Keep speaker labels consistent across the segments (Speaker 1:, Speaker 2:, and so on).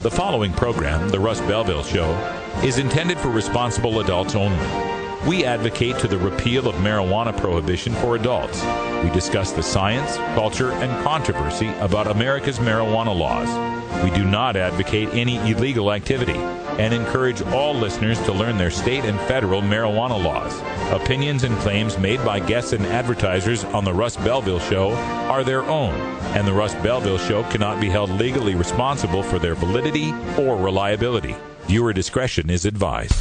Speaker 1: The following program, The Russ Belville Show, is intended for responsible adults only. We advocate to the repeal of marijuana prohibition for adults. We discuss the science, culture, and controversy about America's marijuana laws. We do not advocate any illegal activity and encourage all listeners to learn their state and federal marijuana laws. Opinions and claims made by guests and advertisers on The Russ Belville Show are their own, and The Russ Belville Show cannot be held legally responsible for their validity or reliability. Viewer discretion is advised.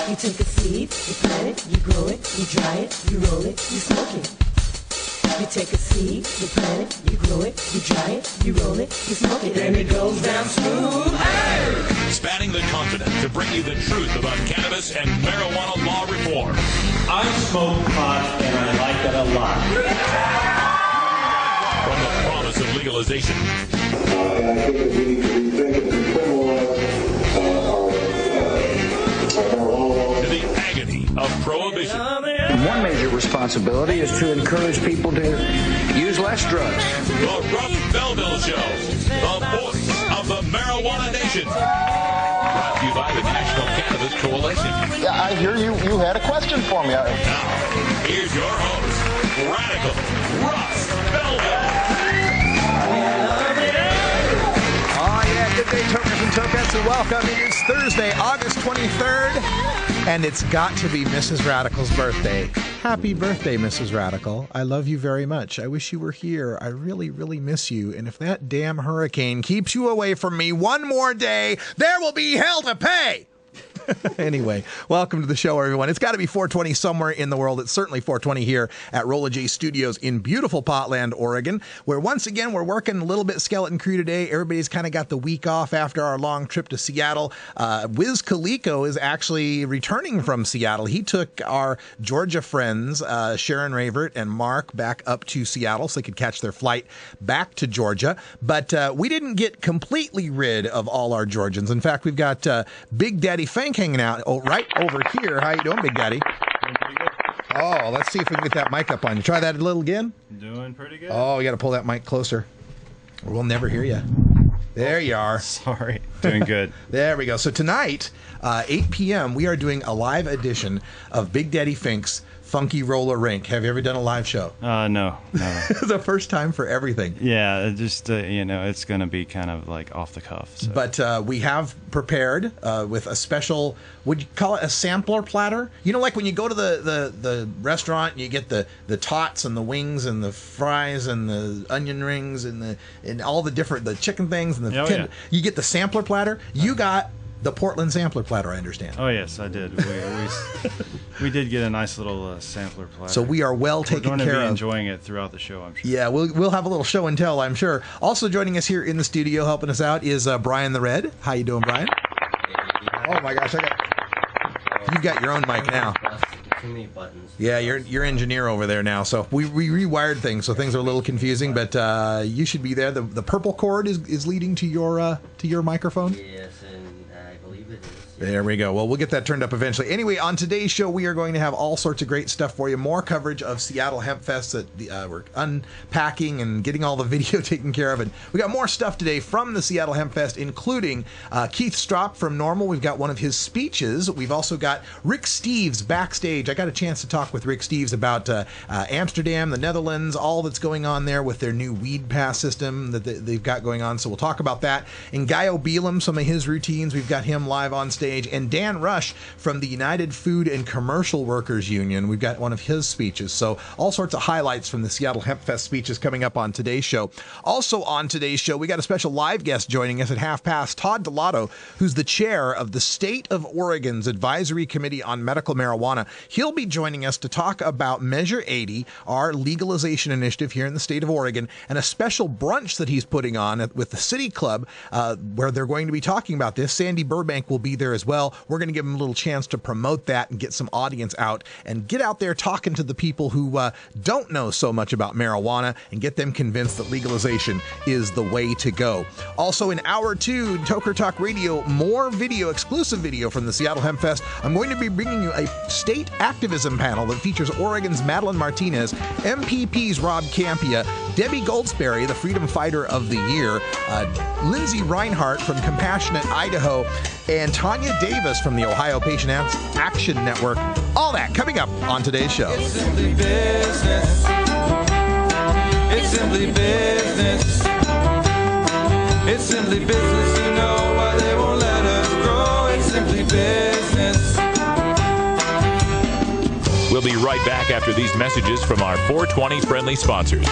Speaker 2: You take a seed, you plant it, you grow it, you dry it, you roll it, you smoke it. You take a seed, you plant it, you grow it, you dry it, you roll it, you smoke it. And it goes down smooth. Hey!
Speaker 1: Spanning the continent to bring you the truth about cannabis and marijuana law reform.
Speaker 3: I smoke pot and I like it a lot.
Speaker 1: From the promise of legalization.
Speaker 4: And I think that we need to rethink and decriminalize our marijuana laws.
Speaker 1: To the agony of prohibition.
Speaker 5: One major responsibility is to encourage people to use less drugs.
Speaker 1: The Russ Belville Show, the voice of the marijuana nation. Brought to you by the National Cannabis Coalition.
Speaker 6: Yeah, I hear you had a question for me.
Speaker 1: Now, here's your host, Radical Russ Belville.
Speaker 7: Oh, yeah, good day, tokers and tokettes, and welcome. It is Thursday, August 23rd, and it's got to be Mrs. Radical's birthday. Happy birthday, Mrs. Radical. I love you very much. I wish you were here. I really, really miss you. And if that damn hurricane keeps you away from me one more day, there will be hell to pay. Anyway, welcome to the show, everyone. It's got to be 420 somewhere in the world. It's certainly 420 here at Rolla J Studios in beautiful Portland, Oregon, where once again we're working a little bit skeleton crew today. Everybody's kind of got the week off after our long trip to Seattle. Wiz Khalico is actually returning from Seattle. He took our Georgia friends, Sharon Ravert and Mark, back up to Seattle so they could catch their flight back to Georgia. But we didn't get completely rid of all our Georgians. In fact, we've got Big Daddy Fank hanging out right over here. How you doing, Big Daddy?
Speaker 8: Doing pretty good.
Speaker 7: Oh, let's see if we can get that mic up on you. Try that a little again.
Speaker 8: Doing pretty good.
Speaker 7: Oh, you got to pull that mic closer. Or we'll never hear you. There you are.
Speaker 8: Sorry. Doing good.
Speaker 7: There we go. So tonight, 8 p.m., we are doing a live edition of Big Daddy Fink's Funky Roller Rink. Have you ever done a live show?
Speaker 8: No.
Speaker 7: The first time for everything.
Speaker 8: Yeah, just, it's going to be kind of like off the cuff. So.
Speaker 7: But we have prepared with a special, would you call it a sampler platter? You know, like when you go to the restaurant, you get the tots and the wings and the fries and the onion rings and all the different, the chicken things. And you get the sampler platter. You got the Portland sampler platter, I understand.
Speaker 8: Oh, yes, I did. We did get a nice little sampler platter.
Speaker 7: So we are well taken care of.
Speaker 8: We're going to be enjoying it throughout the show, I'm sure.
Speaker 7: Yeah, we'll have a little show and tell, I'm sure. Also joining us here in the studio, helping us out, is Brian the Red. How you doing, Brian? Oh, my gosh. You got your own mic now.
Speaker 9: Too many buttons.
Speaker 7: Yeah, you're engineer over there now. So we rewired things, so things are a little confusing, but you should be there. The purple cord is leading to your microphone?
Speaker 9: Yes, and I believe it is.
Speaker 7: There we go. Well, we'll get that turned up eventually. Anyway, on today's show, we are going to have all sorts of great stuff for you. More coverage of Seattle Hempfest that we're unpacking and getting all the video taken care of. And we got more stuff today from the Seattle Hempfest, including Keith Stroup from Normal. We've got one of his speeches. We've also got Rick Steves Backstage. I got a chance to talk with Rick Steves about Amsterdam, the Netherlands, all that's going on there with their new weed pass system that they've got going on. So we'll talk about that. And Guy O'Beelum, some of his routines. We've got him live on stage. And Dan Rush from the United Food and Commercial Workers Union. We've got one of his speeches. So all sorts of highlights from the Seattle Hempfest speeches coming up on today's show. Also on today's show, we got a special live guest joining us at 5:30, Todd Delato, who's the chair of the State of Oregon's Advisory Committee on Medical Marijuana. He'll be joining us to talk about Measure 80, our legalization initiative here in the state of Oregon, and a special brunch that he's putting on with the City Club where they're going to be talking about this. Sandy Burbank will be there as well. We're going to give him a little chance to promote that and get some audience out and get out there talking to the people who don't know so much about marijuana and get them convinced that legalization is the way to go. Also in hour 2, Toker Talk Radio, more video, exclusive video from the Seattle Hempfest. I'm going to be bringing you a state activism panel that features Oregon's Madeline Martinez, MPP's Rob Campia, Debbie Goldsberry, the Freedom Fighter of the Year, Lindsay Reinhart from Compassionate Idaho, and Tanya Davis from the Ohio Patient Action Network. All that coming up on today's show.
Speaker 10: It's simply business. It's simply business. It's simply business, you know why they won't let us grow. It's simply business.
Speaker 1: We'll be right back after these messages from our 420 friendly sponsors.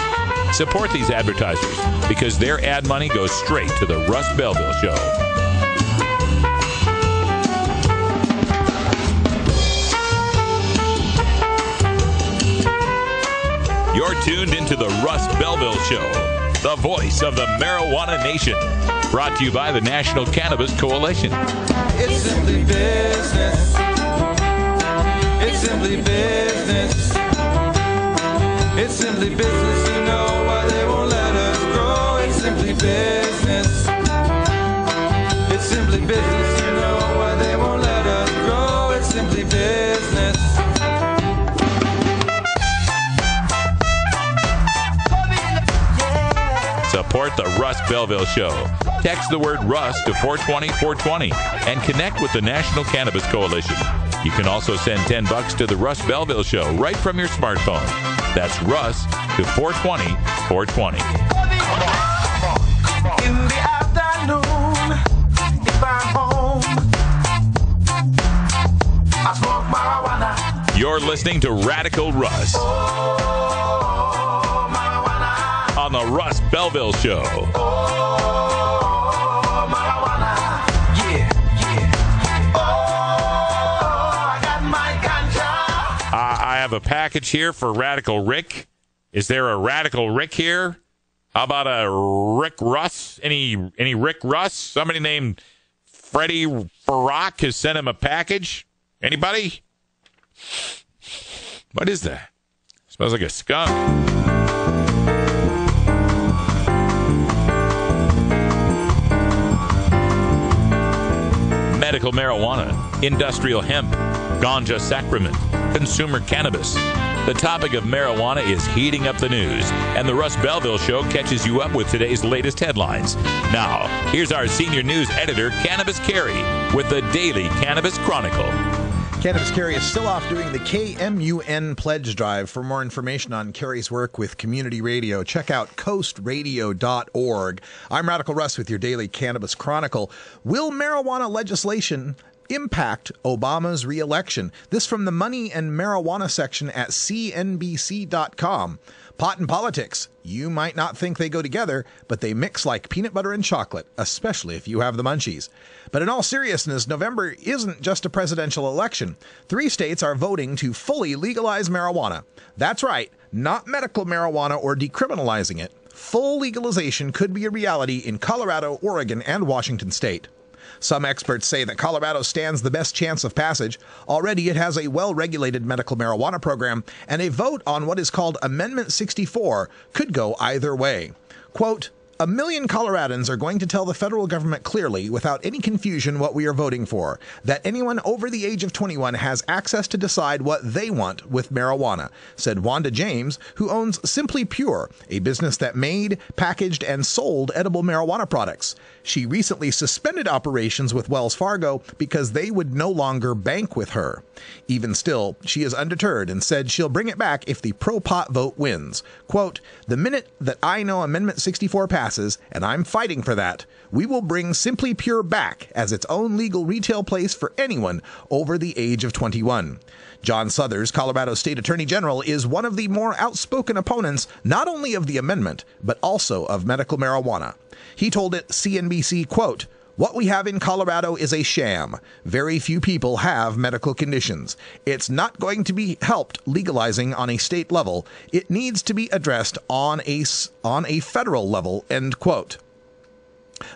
Speaker 1: Support these advertisers because their ad money goes straight to the Russ Belville Show. You're tuned into the Russ Belville Show, the voice of the marijuana nation. Brought to you by the National Cannabis Coalition.
Speaker 10: It's simply business. It's simply business. It's simply business, you know why they won't let us grow. It's simply business. It's simply business, you know why they won't let us grow. It's simply business.
Speaker 1: Support the Russ Belville Show. Text the word Russ to 420-420 and connect with the National Cannabis Coalition. You can also send $10 to the Russ Belville Show right from your smartphone. That's Russ to 420-420.
Speaker 10: In the afternoon, if I'm home, I smoke marijuana.
Speaker 1: You're listening to Radical Russ on the Russ Belville Show. I have a package here for Radical Rick. Is there a Radical Rick here? How about a Rick Russ? Any Rick Russ? Somebody named Freddie Farrock has sent him a package. Anybody? What is that? Smells like a skunk. Medical marijuana, industrial hemp, ganja sacrament, consumer cannabis. The topic of marijuana is heating up the news, and the Russ Belville Show catches you up with today's latest headlines. Now, here's our senior news editor, Cannabis Carey, with the Daily Cannabis Chronicle.
Speaker 7: Cannabis Carey is still off doing the KMUN Pledge Drive. For more information on Carey's work with community radio, check out coastradio.org. I'm Radical Russ with your Daily Cannabis Chronicle. Will marijuana legislation impact Obama's re-election? This from the Money and Marijuana section at CNBC.com. Pot and politics. You might not think they go together, but they mix like peanut butter and chocolate, especially if you have the munchies. But in all seriousness, November isn't just a presidential election. 3 states are voting to fully legalize marijuana. That's right, not medical marijuana or decriminalizing it. Full legalization could be a reality in Colorado, Oregon, and Washington state. Some experts say that Colorado stands the best chance of passage. Already it has a well-regulated medical marijuana program, and a vote on what is called Amendment 64 could go either way. Quote, "A million Coloradans are going to tell the federal government clearly, without any confusion, what we are voting for, that anyone over the age of 21 has access to decide what they want with marijuana," said Wanda James, who owns Simply Pure, a business that made, packaged, and sold edible marijuana products. She recently suspended operations with Wells Fargo because they would no longer bank with her. Even still, she is undeterred and said she'll bring it back if the pro-pot vote wins. Quote, "The minute that I know Amendment 64 passes, and I'm fighting for that, we will bring Simply Pure back as its own legal retail place for anyone over the age of 21. John Suthers, Colorado State Attorney General, is one of the more outspoken opponents not only of the amendment, but also of medical marijuana. He told it CNBC, quote, "What we have in Colorado is a sham. Very few people have medical conditions. It's not going to be helped legalizing on a state level. It needs to be addressed on a federal level," end quote.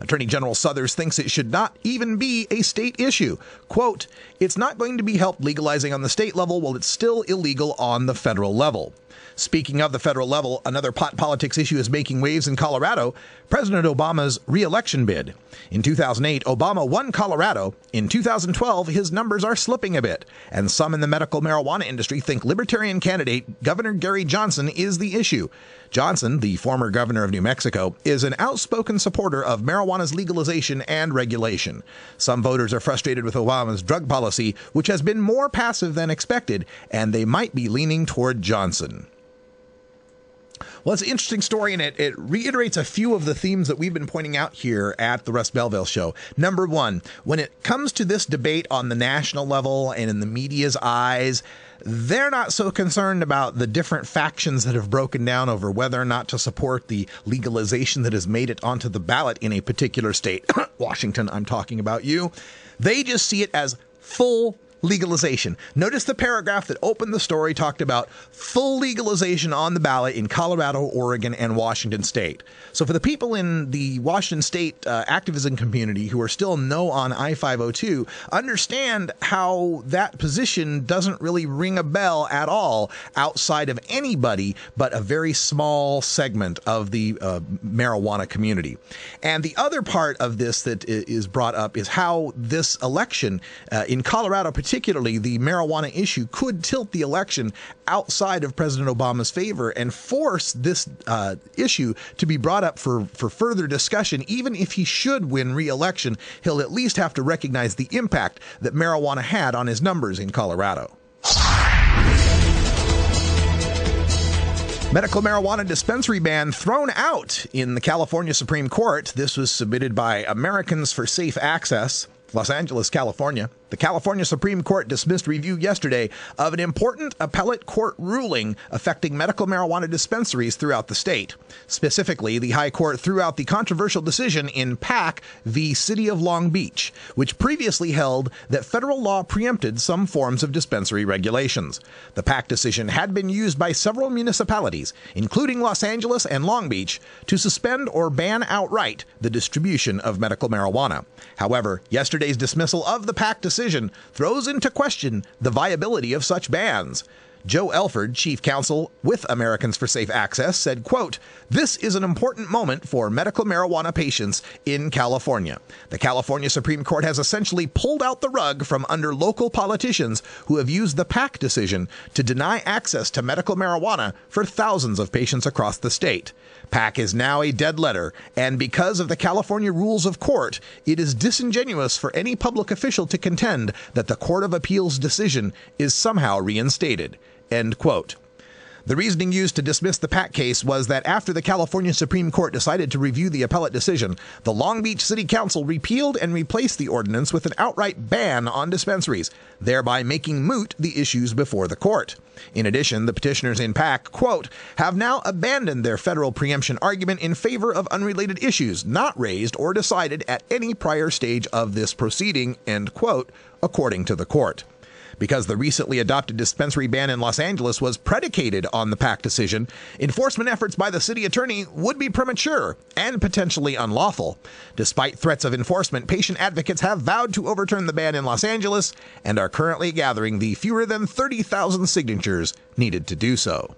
Speaker 7: Attorney General Suthers thinks it should not even be a state issue. Quote, "It's not going to be helped legalizing on the state level while it's still illegal on the federal level." Speaking of the federal level, another pot politics issue is making waves in Colorado, President Obama's re-election bid. In 2008, Obama won Colorado. In 2012, his numbers are slipping a bit, and some in the medical marijuana industry think Libertarian candidate Governor Gary Johnson is the issue. Johnson, the former governor of New Mexico, is an outspoken supporter of marijuana's legalization and regulation. Some voters are frustrated with Obama's drug policy, which has been more passive than expected, and they might be leaning toward Johnson. Well, it's an interesting story, and it reiterates a few of the themes that we've been pointing out here at the Russ Belville Show. Number one, when it comes to this debate on the national level and in the media's eyes, they're not so concerned about the different factions that have broken down over whether or not to support the legalization that has made it onto the ballot in a particular state. Washington, I'm talking about you. They just see it as full legalization. Notice the paragraph that opened the story talked about full legalization on the ballot in Colorado, Oregon, and Washington state. So for the people in the Washington state activism community who are still no on I-502, understand how that position doesn't really ring a bell at all outside of anybody but a very small segment of the marijuana community. And the other part of this that is brought up is how this election in Colorado, particularly the marijuana issue, could tilt the election outside of President Obama's favor and force this issue to be brought up for further discussion. Even if he should win re-election, he'll at least have to recognize the impact that marijuana had on his numbers in Colorado. Medical marijuana dispensary ban thrown out in the California Supreme Court. This was submitted by Americans for Safe Access, Los Angeles, California. The California Supreme Court dismissed review yesterday of an important appellate court ruling affecting medical marijuana dispensaries throughout the state. Specifically, the High Court threw out the controversial decision in Pack v. City of Long Beach, which previously held that federal law preempted some forms of dispensary regulations. The Pack decision had been used by several municipalities, including Los Angeles and Long Beach, to suspend or ban outright the distribution of medical marijuana. However, yesterday's dismissal of the Pack decision throws into question the viability of such bans. Joe Elford, chief counsel with Americans for Safe Access, said, quote, "This is an important moment for medical marijuana patients in California. The California Supreme Court has essentially pulled out the rug from under local politicians who have used the Pack decision to deny access to medical marijuana for thousands of patients across the state. Pack is now a dead letter, and because of the California rules of court, it is disingenuous for any public official to contend that the Court of Appeals decision is somehow reinstated." End quote. The reasoning used to dismiss the Pack case was that after the California Supreme Court decided to review the appellate decision, the Long Beach City Council repealed and replaced the ordinance with an outright ban on dispensaries, thereby making moot the issues before the court. In addition, the petitioners in Pack, quote, "have now abandoned their federal preemption argument in favor of unrelated issues not raised or decided at any prior stage of this proceeding," end quote, according to the court. Because the recently adopted dispensary ban in Los Angeles was predicated on the Pack decision, enforcement efforts by the city attorney would be premature and potentially unlawful. Despite threats of enforcement, patient advocates have vowed to overturn the ban in Los Angeles and are currently gathering the fewer than 30,000 signatures needed to do so.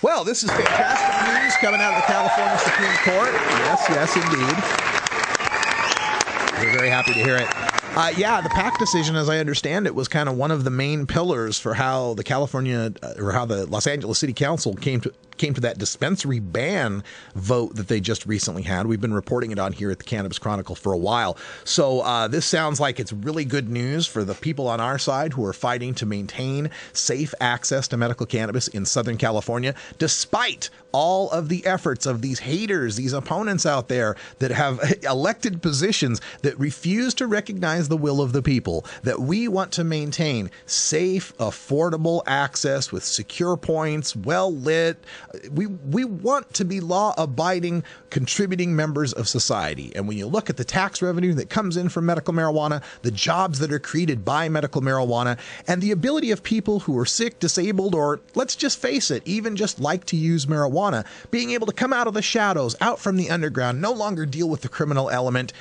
Speaker 7: Well, this is fantastic news coming out of the California Supreme Court. Yes, indeed. We're very happy to hear it. The Pack decision, as I understand it, was kind of one of the main pillars for how the the Los Angeles City Council came to that dispensary ban vote that they just recently had. We've been reporting it on here at the Cannabis Chronicle for a while. So this sounds like it's really good news for the people on our side who are fighting to maintain safe access to medical cannabis in Southern California, despite all of the efforts of these haters, these opponents out there that have elected positions that refuse to recognize the will of the people, that we want to maintain safe, affordable access with secure points, well lit. We want to be law-abiding, contributing members of society. And when you look at the tax revenue that comes in from medical marijuana, the jobs that are created by medical marijuana, and the ability of people who are sick, disabled, or let's just face it, even just like to use marijuana, being able to come out of the shadows, out from the underground, no longer deal with the criminal element,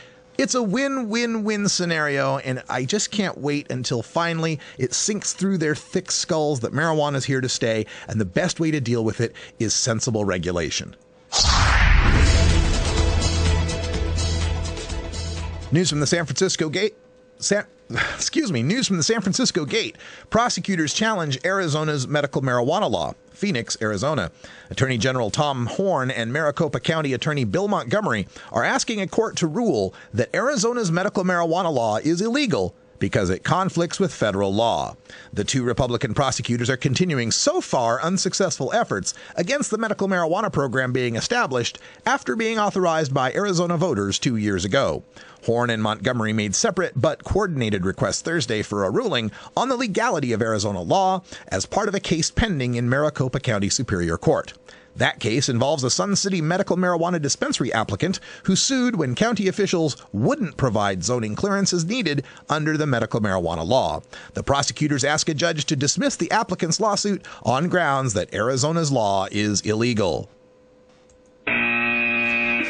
Speaker 7: It's a win-win-win scenario, and I just can't wait until finally it sinks through their thick skulls that marijuana is here to stay, and the best way to deal with it is sensible regulation. News from the San Francisco Gate. News from the San Francisco Gate. Prosecutors challenge Arizona's medical marijuana law. Phoenix, Arizona. Attorney General Tom Horn and Maricopa County Attorney Bill Montgomery are asking a court to rule that Arizona's medical marijuana law is illegal because it conflicts with federal law. The two Republican prosecutors are continuing so far unsuccessful efforts against the medical marijuana program being established after being authorized by Arizona voters 2 years ago. Horn and Montgomery made separate but coordinated requests Thursday for a ruling on the legality of Arizona law as part of a case pending in Maricopa County Superior Court. That case involves a Sun City medical marijuana dispensary applicant who sued when county officials wouldn't provide zoning clearances needed under the medical marijuana law. The prosecutors ask a judge to dismiss the applicant's lawsuit on grounds that Arizona's law is illegal.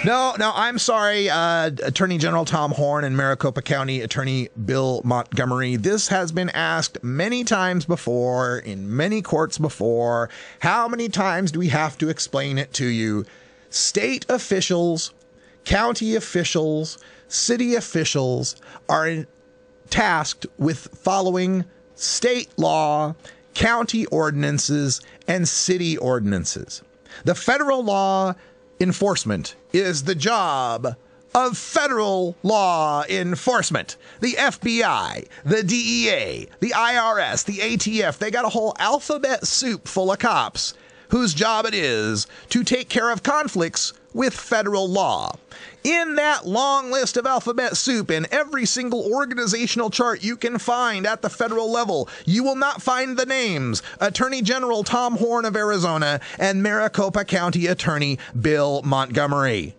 Speaker 7: No, I'm sorry, Attorney General Tom Horn and Maricopa County Attorney Bill Montgomery. This has been asked many times before, in many courts before. How many times do we have to explain it to you? State officials, county officials, city officials are tasked with following state law, county ordinances, and city ordinances. The federal law enforcement is the job of federal law enforcement. The FBI, the DEA, the IRS, the ATF, they got a whole alphabet soup full of cops whose job it is to take care of conflicts with federal law. In that long list of alphabet soup in every single organizational chart you can find at the federal level, you will not find the names Attorney General Tom Horn of Arizona and Maricopa County Attorney Bill Montgomery.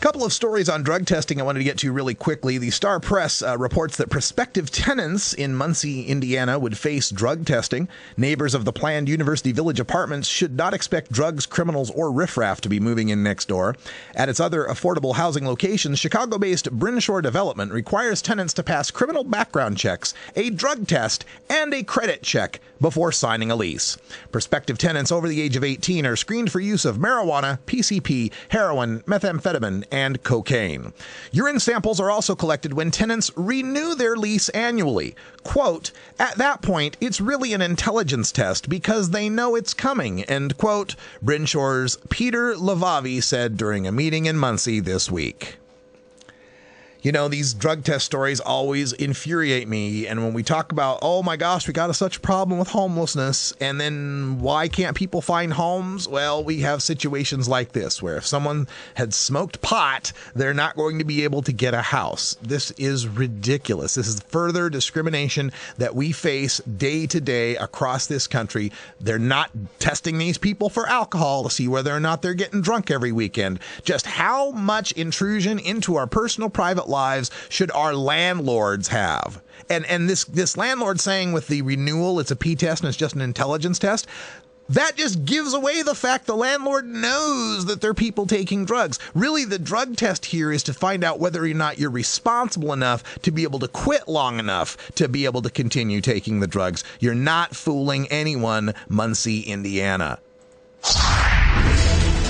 Speaker 7: Couple of stories on drug testing I wanted to get to really quickly. The Star Press reports that prospective tenants in Muncie, Indiana would face drug testing. Neighbors of the planned University Village apartments should not expect drugs, criminals, or riffraff to be moving in next door. At its other affordable housing locations, Chicago-based Brinshore Development requires tenants to pass criminal background checks, a drug test, and a credit check before signing a lease. Prospective tenants over the age of 18 are screened for use of marijuana, PCP, heroin, methamphetamine, and cocaine. Urine samples are also collected when tenants renew their lease annually. Quote, at that point, it's really an intelligence test because they know it's coming, end quote, Brinshore's Peter Lavavi said during a meeting in Muncie this week. You know, these drug test stories always infuriate me. And when we talk about, oh my gosh, we got such a problem with homelessness, and then why can't people find homes? Well, we have situations like this where if someone had smoked pot, they're not going to be able to get a house. This is ridiculous. This is further discrimination that we face day to day across this country. They're not testing these people for alcohol to see whether or not they're getting drunk every weekend. Just how much intrusion into our personal private lives should our landlords have? And this landlord saying with the renewal it's a P test and it's just an intelligence test, that just gives away the fact the landlord knows that there are people taking drugs. Really, the drug test here is to find out whether or not you're responsible enough to be able to quit long enough to be able to continue taking the drugs. You're not fooling anyone, Muncie, Indiana.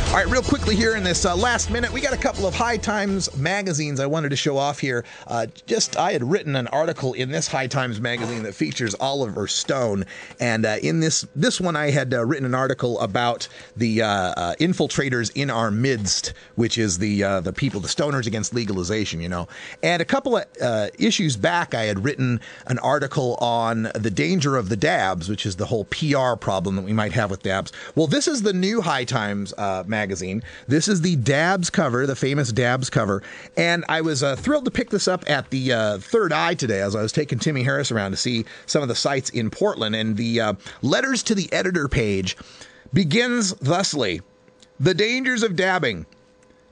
Speaker 7: All right, real quickly here in this last minute, we got a couple of High Times magazines I wanted to show off here. I had written an article in this High Times magazine that features Oliver Stone, and in this one I had written an article about the infiltrators in our midst, which is the people, the stoners against legalization, you know. And a couple of issues back, I had written an article on the danger of the dabs, which is the whole PR problem that we might have with dabs. Well, this is the new High Times magazine. This is the Dabs cover, the famous Dabs cover, and I was thrilled to pick this up at the Third Eye today as I was taking Timmy Harris around to see some of the sites in Portland, and the letters to the editor page begins thusly: the dangers of dabbing.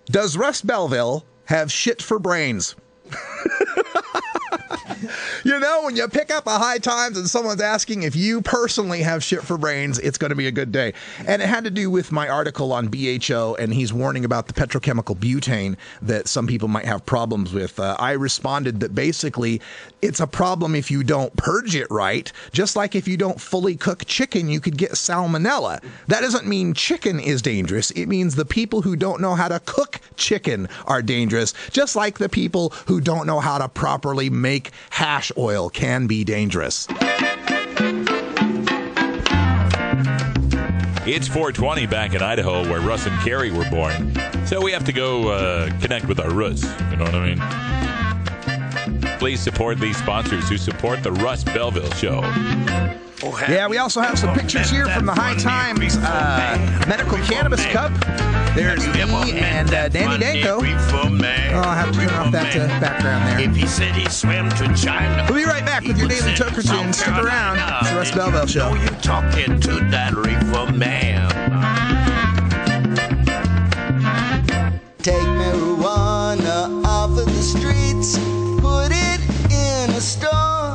Speaker 7: Does Russ Belville have shit for brains? You know, when you pick up a High Times and someone's asking if you personally have shit for brains, it's going to be a good day. And it had to do with my article on BHO, and he's warning about the petrochemical butane that some people might have problems with. I responded that basically it's a problem if you don't purge it right. Just like if you don't fully cook chicken, you could get salmonella. That doesn't mean chicken is dangerous. It means the people who don't know how to cook chicken are dangerous. Just like the people who don't know how to properly make hash oil can be dangerous.
Speaker 1: It's 420 back in Idaho, where Russ and Carrie were born. So we have to go connect with our Russ. You know what I mean? Please support these sponsors who support the Russ Belville Show.
Speaker 7: Yeah, we also have some pictures here from the High Times Medical Cannabis Cup. There's me and Danny Danko. Oh, I'll have to turn off that background there.
Speaker 11: If he said he swam to China,
Speaker 7: we'll be right back with your daily Toker Tune. Stick around. It's the Russ Belville Show.
Speaker 11: You talking to that reefer man.
Speaker 12: Take marijuana off of the streets, put it in a store.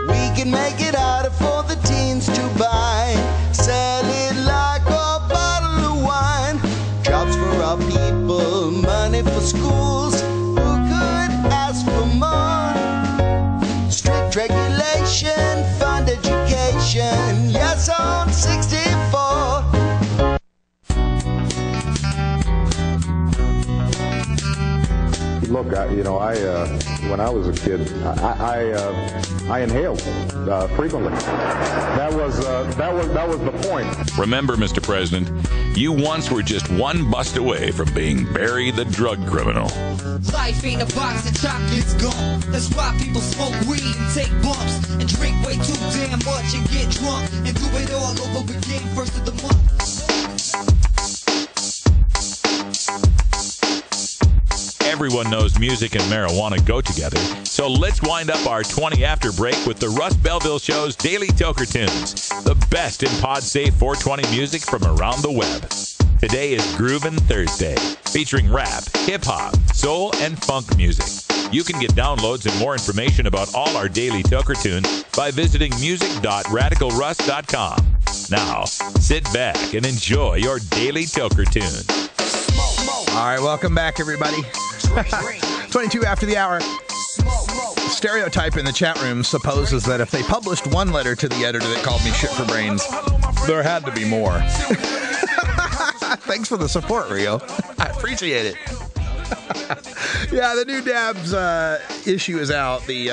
Speaker 12: We can make it harder for the teens to buy. Sell it like a bottle of wine. Jobs for our people, money for schools. Who could ask for more? Strict regulation, fund education. Yes, on 64.
Speaker 4: Look, when I was a kid, I inhaled frequently. That was the point.
Speaker 1: Remember, Mr. President, you once were just one bust away from being Barry the drug criminal.
Speaker 13: Life ain't a box of chocolates gone. That's why people smoke weed and take bumps and drink way too damn much and get drunk and do it all over again first of the month.
Speaker 1: Everyone knows music and marijuana go together, so let's wind up our 20 after break with the Russ Belville Show's Daily Toker Tunes, the best in pod-safe 420 music from around the web. Today is Groovin' Thursday, featuring rap, hip-hop, soul, and funk music. You can get downloads and more information about all our Daily Toker Tunes by visiting music.radicalruss.com. Now, sit back and enjoy your Daily Toker Tune.
Speaker 7: All right, welcome back, everybody. 22 after the hour. Stereotype in the chat room supposes that if they published one letter to the editor that called me shit for brains, there had to be more. Thanks for the support, Rio. I appreciate it. Yeah, the new Dabs issue is out, the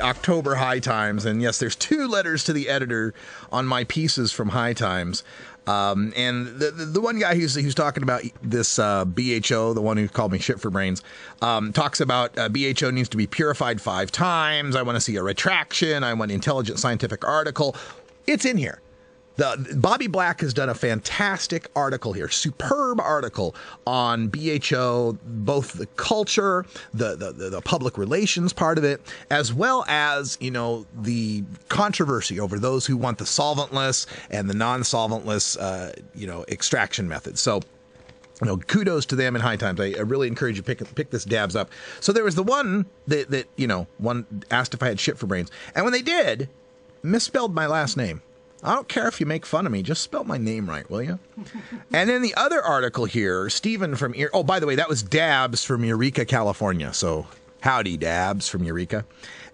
Speaker 7: October High Times, and yes, there's 2 letters to the editor on my pieces from High Times. And the one guy who's talking about this BHO, the one who called me shit for brains, talks about BHO needs to be purified 5 times. I want to see a retraction. I want an intelligent scientific article. It's in here. Bobby Black has done a fantastic article here, superb article on BHO, both the culture, the public relations part of it, as well as, the controversy over those who want the solventless and the non-solventless, extraction methods. So, kudos to them in High Times. I really encourage you to pick this Dabs up. So there was the one that one asked if I had shit for brains. And when they did, misspelled my last name. I don't care if you make fun of me. Just spell my name right, will you? And then the other article here, Stephen from... Oh, by the way, that was Dabs from Eureka, California. So, howdy, Dabs from Eureka.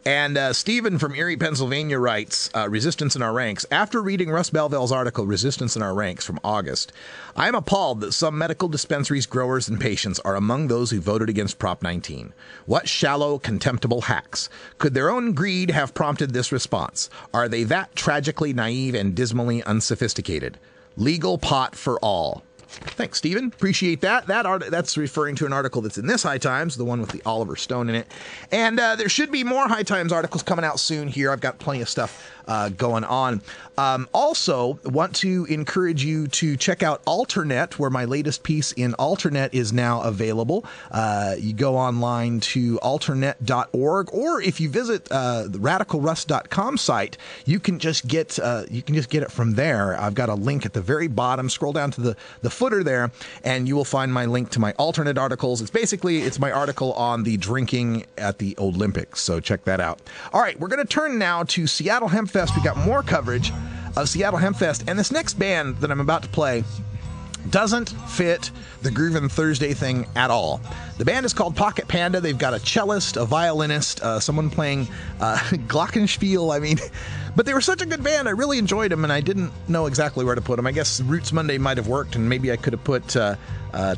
Speaker 7: And Stephen from Erie, Pennsylvania writes, Resistance in Our Ranks. After reading Russ Belville's article, Resistance in Our Ranks, from August, I am appalled that some medical dispensaries, growers, and patients are among those who voted against Prop 19. What shallow, contemptible hacks. Could their own greed have prompted this response? Are they that tragically naive and dismally unsophisticated? Legal pot for all. Thanks, Stephen. Appreciate that. That's referring to an article that's in this High Times, the one with the Oliver Stone in it. And there should be more High Times articles coming out soon here. I've got plenty of stuff going on. Also, want to encourage you to check out Alternet, where my latest piece in Alternet is now available. You go online to alternet.org, or if you visit the radicalruss.com site, you can just get it from there. I've got a link at the very bottom. Scroll down to the footer there, and you will find my link to my alternate articles. It's my article on the drinking at the Olympics, so check that out. All right, we're going to turn now to Seattle Hempfest. We got more coverage of Seattle Hempfest, and this next band that I'm about to play doesn't fit the Groovin' Thursday thing at all. The band is called Pocket Panda. They've got a cellist, a violinist, someone playing glockenspiel. But they were such a good band. I really enjoyed them, and I didn't know exactly where to put them. I guess Roots Monday might have worked, and maybe I could have put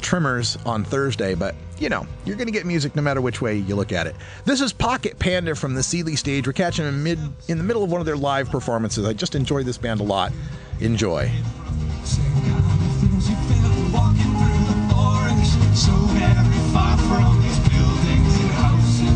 Speaker 7: Tremors on Thursday, but you're going to get music no matter which way you look at it. This is Pocket Panda from the Sealy stage. We're catching them in the middle of one of their live performances. I just enjoy this band a lot. Enjoy.
Speaker 10: Walking through the forest, so very far from these buildings and houses.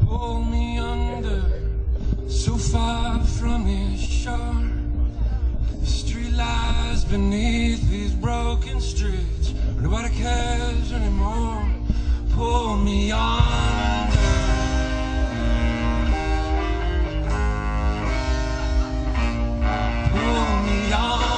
Speaker 10: Pull me under, so far from his shore. The street lies beneath these broken streets. Nobody cares anymore. Pull me under. Pull me under.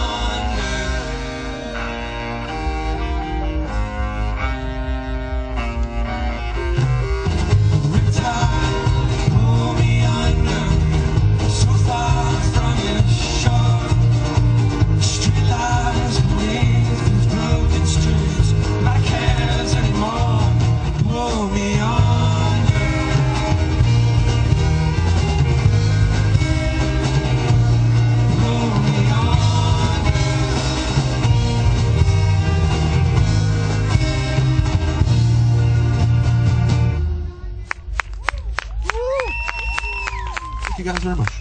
Speaker 10: Thank you guys very much.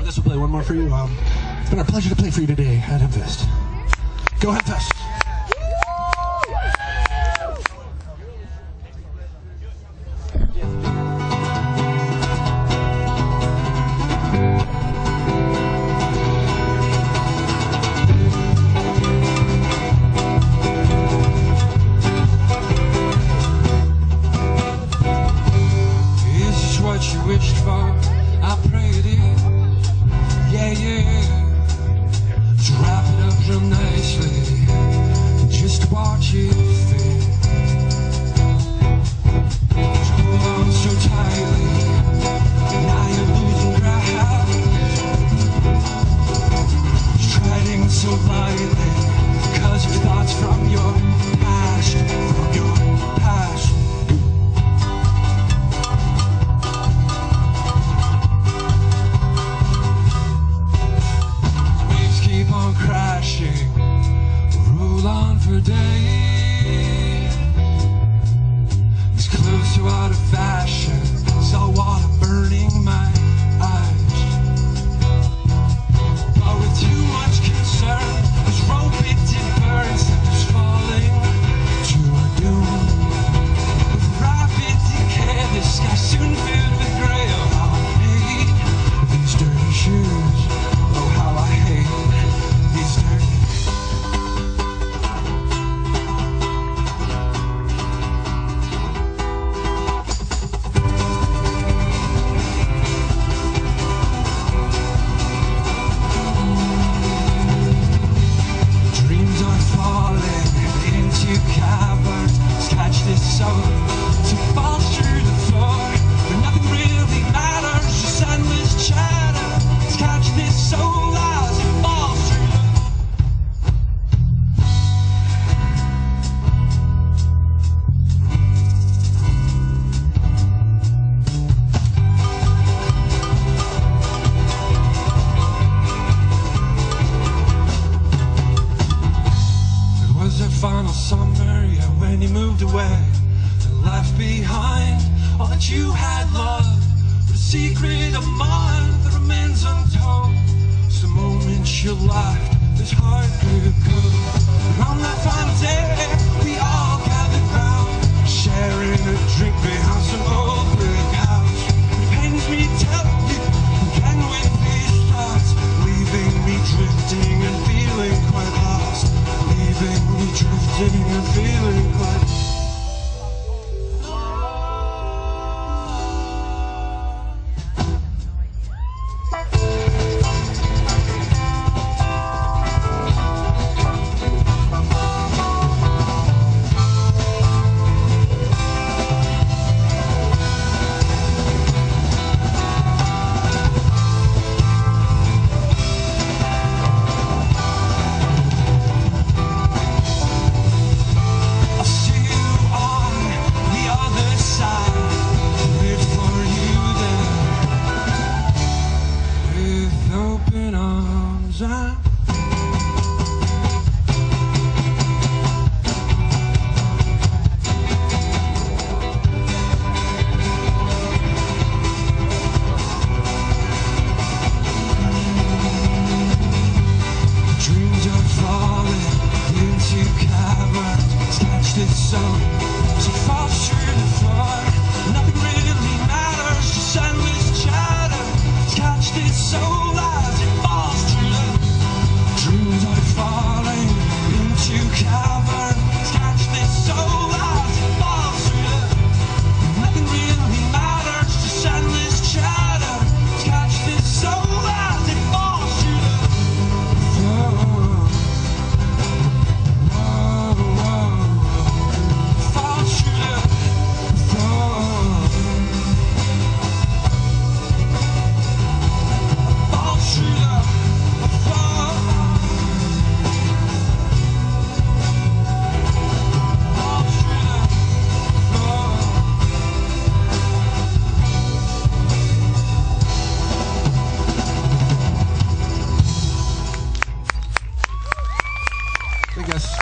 Speaker 10: This will play one more for you. It's been our pleasure to play for you today at Hempfest. Go Hempfest! Wrap it up real nicely. your life is hard to go. And on that final day, we all gathered round, sharing a drink behind some old brick house. It pains me to tell you, again with these thoughts, leaving me drifting and feeling quite lost. Leaving me drifting and feeling quite lost.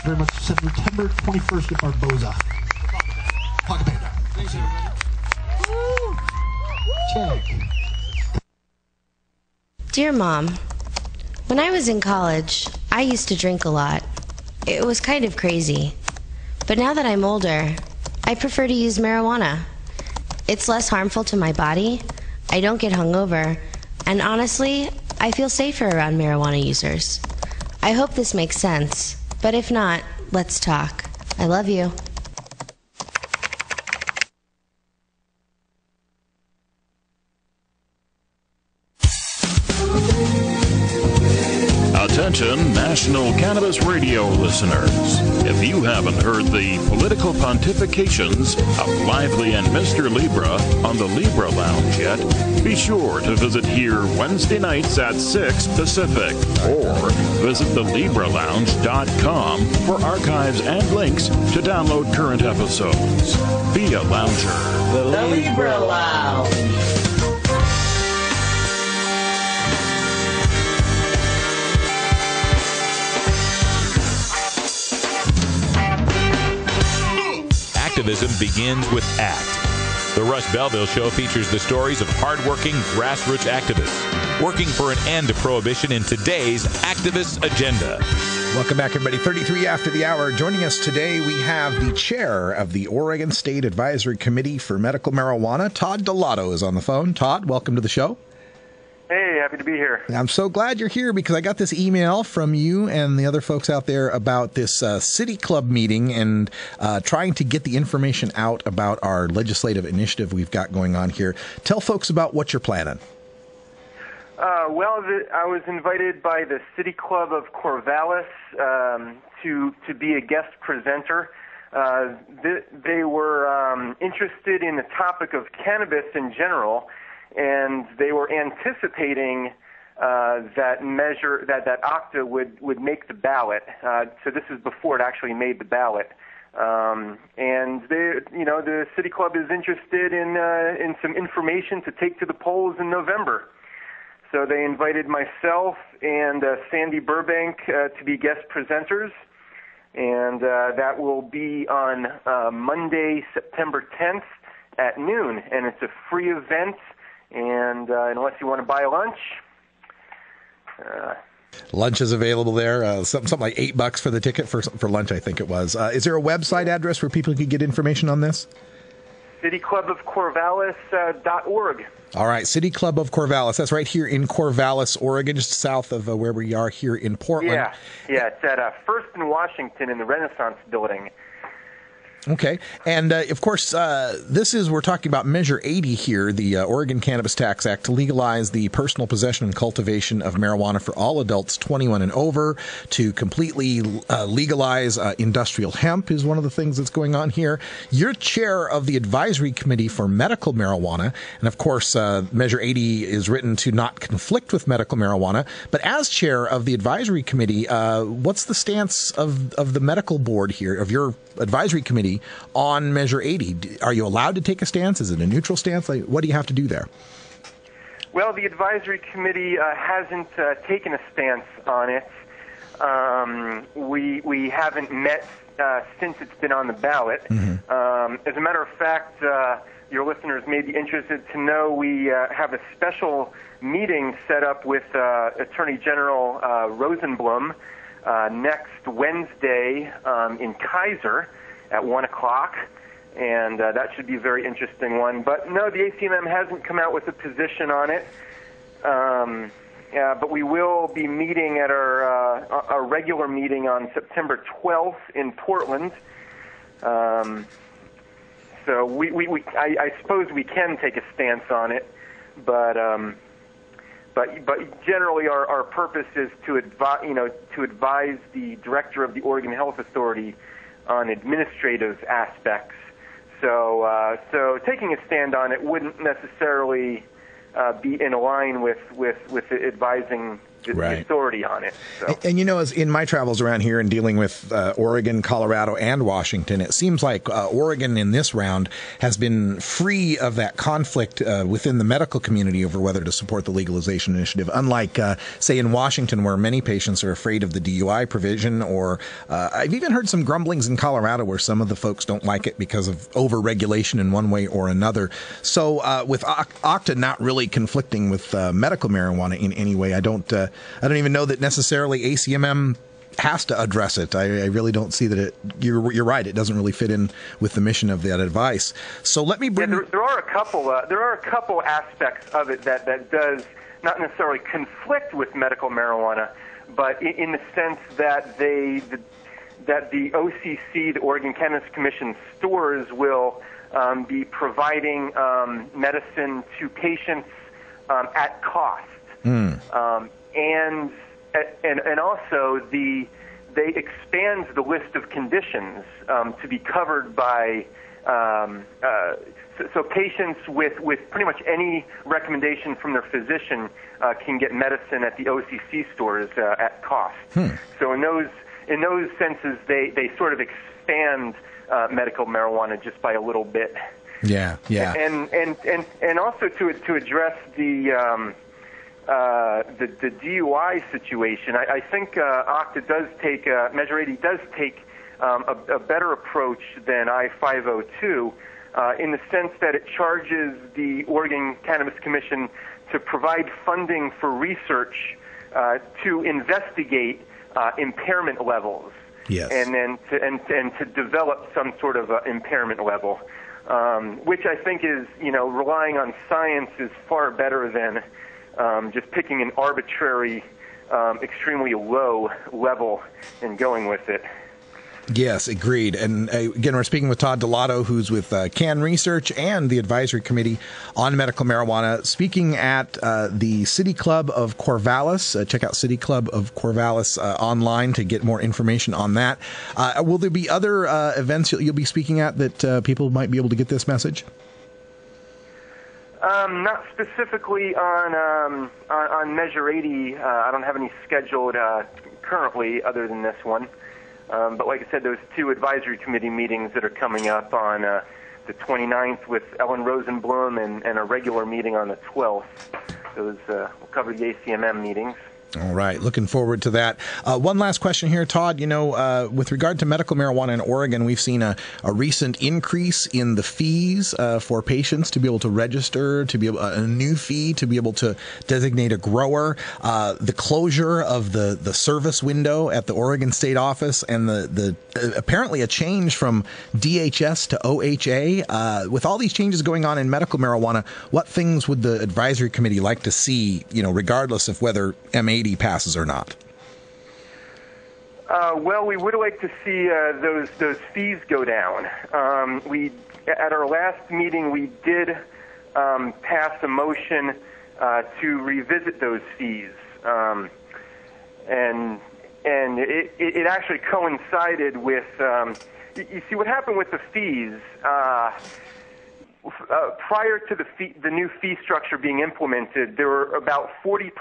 Speaker 14: very much. September 21st at Barboza. Pocket Panda. Thanks, everybody. Check.
Speaker 15: Dear Mom, when I was in college, I used to drink a lot. It was kind of crazy. But now that I'm older, I prefer to use marijuana. It's less harmful to my body, I don't get hungover, and honestly, I feel safer around marijuana users. I hope this makes sense, but if not, let's talk. I love you.
Speaker 16: Attention, National Cannabis Radio listeners. If you haven't heard the political pontifications of Lively and Mr. Libra on the Libra Lounge yet, be sure to visit here Wednesday nights at 6 Pacific or visit thelibralounge.com for archives and links to download current episodes. Be a lounger.
Speaker 2: The Libra Lounge.
Speaker 1: Activism begins with ACT. The Russ Belville Show features the stories of hardworking grassroots activists working for an end to prohibition in today's activist agenda.
Speaker 7: Welcome back, everybody. 33 after the hour. Joining us today, we have the chair of the Oregon State Advisory Committee for Medical Marijuana. Todd Delato is on the phone. Todd, welcome to the show.
Speaker 17: Hey, happy to be here.
Speaker 7: I'm so glad you're here because I got this email from you and the other folks out there about this city club meeting and trying to get the information out about our legislative initiative we've got going on here. Tell folks about what you're planning.
Speaker 17: I was invited by the City Club of Corvallis to be a guest presenter. They were interested in the topic of cannabis in general, and they were anticipating that OCTA would make the ballot. So this is before it actually made the ballot. And the City Club is interested in some information to take to the polls in November. So they invited myself and Sandy Burbank to be guest presenters, and that will be on Monday, September 10th at noon, and it's a free event. And unless you want to buy lunch,
Speaker 7: Lunch is available there. Something like $8 for the ticket for lunch, I think it was. Is there a website address where people can get information on this?
Speaker 17: cityclubofcorvallis.org.
Speaker 7: All right, City Club of Corvallis. That's right here in Corvallis, Oregon, just south of where we are here in Portland.
Speaker 17: Yeah, it's at First and Washington in the Renaissance Building.
Speaker 7: Okay, and of course, we're talking about Measure 80 here, the Oregon Cannabis Tax Act, to legalize the personal possession and cultivation of marijuana for all adults 21 and over, to completely legalize industrial hemp is one of the things that's going on here. You're chair of the advisory committee for medical marijuana, and of course, Measure 80 is written to not conflict with medical marijuana, but as chair of the advisory committee, what's the stance of the medical board here, of your advisory committee on Measure 80? Are you allowed to take a stance? Is it a neutral stance? What do you have to do there?
Speaker 17: Well, the advisory committee hasn't taken a stance on it. We haven't met since it's been on the ballot. Mm-hmm. As a matter of fact, your listeners may be interested to know we have a special meeting set up with Attorney General Rosenblum next Wednesday in Kaiser at 1 o'clock, and that should be a very interesting one. But no, the ACMM hasn't come out with a position on it, but we will be meeting at our regular meeting on September 12th in Portland. So I suppose we can take a stance on it, but generally our purpose is to advise the director of the Oregon Health Authority on administrative aspects. So taking a stand on it wouldn't necessarily be in line with advising the authority on it. So.
Speaker 7: And as in my travels around here and dealing with Oregon, Colorado, and Washington, it seems like Oregon in this round has been free of that conflict within the medical community over whether to support the legalization initiative, unlike, say, in Washington, where many patients are afraid of the DUI provision, or I've even heard some grumblings in Colorado where some of the folks don't like it because of over-regulation in one way or another. So with OCTA not really conflicting with medical marijuana in any way, I don't even know that necessarily ACMM has to address it. I really don't see that you're right. It doesn't really fit in with the mission of that advice. So let me bring.
Speaker 17: Yeah, there are a couple aspects of it that does not necessarily conflict with medical marijuana, but in the sense that the OCC, the Oregon Cannabis Commission stores, will be providing medicine to patients at cost. And also they expand the list of conditions to be covered by so patients with pretty much any recommendation from their physician can get medicine at the OCC stores at cost. So in those senses, they sort of expand medical marijuana just by a little bit.
Speaker 7: Yeah.
Speaker 17: And also to address the DUI situation, I think OCTA does take Measure 80 does take a better approach than I-502 in the sense that it charges the Oregon Cannabis Commission to provide funding for research to investigate impairment levels, and then to develop some sort of impairment level, which I think is relying on science is far better than just picking an arbitrary, extremely low level and going with it.
Speaker 7: Yes, agreed. And again, we're speaking with Todd Delato, who's with CAN Research and the Advisory Committee on Medical Marijuana, speaking at the City Club of Corvallis. Check out City Club of Corvallis online to get more information on that. Will there be other events you'll be speaking at that people might be able to get this message?
Speaker 17: Not specifically on Measure 80. I don't have any scheduled currently other than this one. But like I said, those two advisory committee meetings that are coming up on the 29th with Ellen Rosenblum and a regular meeting on the 12th. Those will cover the ACMM meetings.
Speaker 7: All right, looking forward to that. One last question here, Todd. With regard to medical marijuana in Oregon, we've seen a recent increase in the fees for patients to be able to register, to be able, a new fee to be able to designate a grower, the closure of the service window at the Oregon State Office, and the apparently a change from DHS to OHA. With all these changes going on in medical marijuana, what things would the advisory committee like to see, regardless of whether M80 passes or not?
Speaker 17: Well, we would like to see those fees go down. At our last meeting, we did pass a motion to revisit those fees, and it actually coincided with. You see, what happened with the fees prior to the new fee structure being implemented, there were about 40%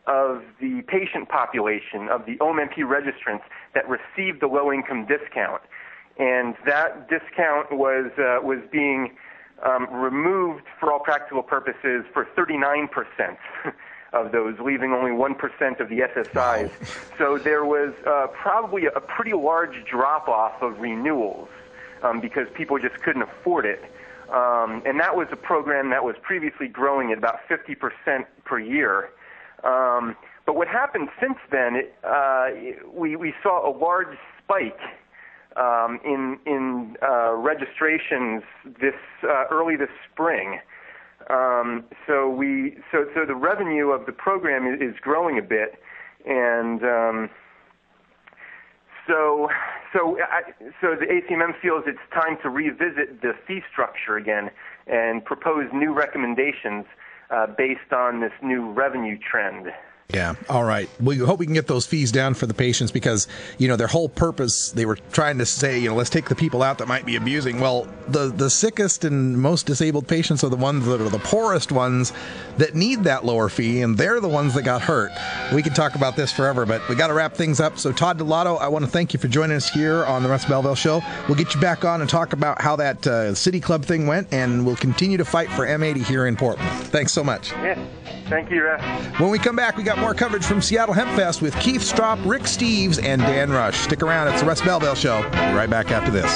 Speaker 17: of the patient population of the OMP registrants that received the low-income discount, and that discount was being removed for all practical purposes for 39% of those, leaving only 1% of the SSIs. So there was probably a pretty large drop-off of renewals because people just couldn't afford it. And that was a program that was previously growing at about 50% per year. But what happened since then, we saw a large spike in registrations early this spring. So the revenue of the program is growing a bit, and so the ACMM feels it's time to revisit the fee structure again and propose new recommendations based on this new revenue trend.
Speaker 7: Yeah. All right. We hope we can get those fees down for the patients because, their whole purpose, they were trying to say, let's take the people out that might be abusing. Well, the sickest and most disabled patients are the ones that are the poorest ones that need that lower fee, and they're the ones that got hurt. We could talk about this forever, but we got to wrap things up. So, Todd Delato, I want to thank you for joining us here on the Russ Belville Show. We'll get you back on and talk about how that City Club thing went, and we'll continue to fight for M80 here in Portland. Thanks so much.
Speaker 17: Yeah. Thank you, Russ.
Speaker 7: When we come back, we got more coverage from Seattle Hempfest with Keith Stroup, Rick Steves, and Dan Rush. Stick around. It's the Russ Belville Show. We'll be right back after this.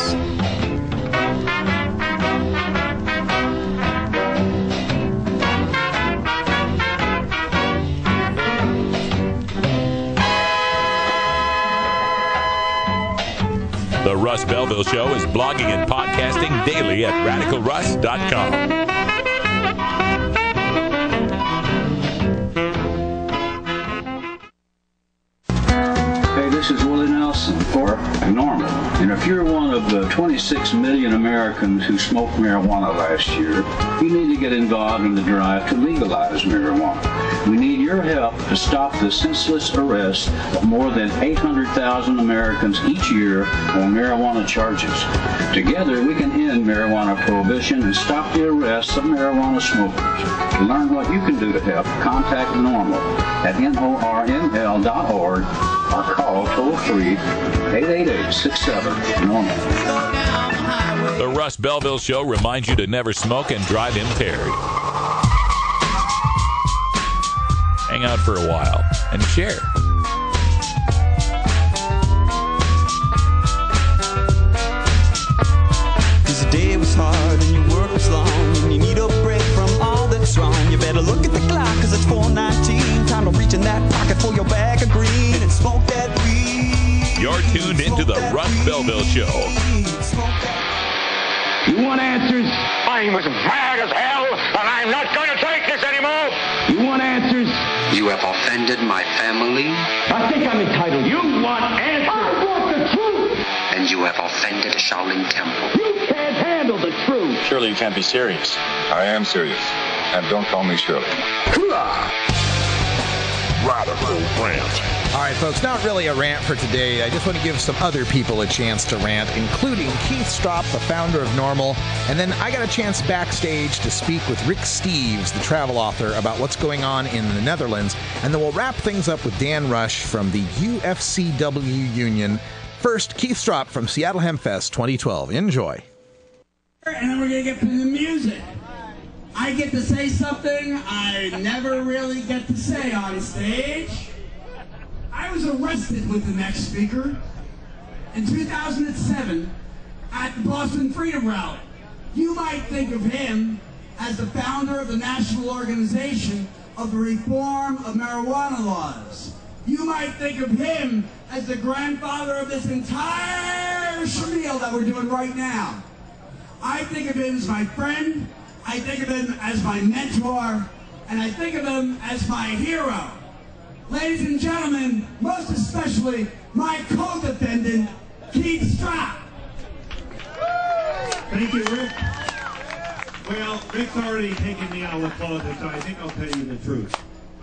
Speaker 1: The Russ Belville Show is blogging and podcasting daily at RadicalRuss.com.
Speaker 18: This is Willie Nelson for Normal. And if you're one of the 26 million Americans who smoked marijuana last year, you need to get involved in the drive to legalize marijuana. We need your help to stop the senseless arrest of more than 800,000 Americans each year on marijuana charges. Together, we can end marijuana prohibition and stop the arrests of marijuana smokers. To learn what you can do to help, contact NORML at NORML.org or call toll-free 888-67-NORMAL.
Speaker 1: The Russ Belville Show reminds you to never smoke and drive impaired. Hang out for a while and share.
Speaker 13: Cause the day was hard and your work was long and you need a break from all that's wrong. You better look at the clock cause it's 4:19. Time to reach in that pocket for your bag of green and smoke that weed.
Speaker 1: You're tuned into the Russ Belville Show.
Speaker 19: You want answers? I'm as mad as hell, and I'm not going to take this anymore. You want answers?
Speaker 20: You have offended my family.
Speaker 19: I think I'm entitled. You want answers? I want the truth.
Speaker 20: And you have offended a Shaolin temple.
Speaker 19: You can't handle the truth.
Speaker 21: Surely you can't be serious.
Speaker 22: I am serious. And don't call me Shirley.
Speaker 7: Radical rant. All right, folks, not really a rant for today. I just want to give some other people a chance to rant, including Keith Stroup, the founder of NORML. And then I got a chance backstage to speak with Rick Steves, the travel author, about what's going on in the Netherlands. And then we'll wrap things up with Dan Rush from the UFCW Union. First, Keith Stroup from Seattle Hempfest 2012. Enjoy.
Speaker 23: And then we're going to get to the music.
Speaker 3: I get to say something I never really get to say on stage. I was arrested with the next speaker in 2007 at the Boston Freedom Rally. You might think of him as the founder of the national organization of the reform of marijuana laws. You might think of him as the grandfather of this entire shamil that we're doing right now. I think of him as my friend, I think of him as my mentor, and I think of him as my hero. Ladies and gentlemen, most especially my co-defendant, Keith Stroup.
Speaker 21: Thank you, Rick. Well, Rick's already taken me out of the closet, so I think I'll tell you the truth.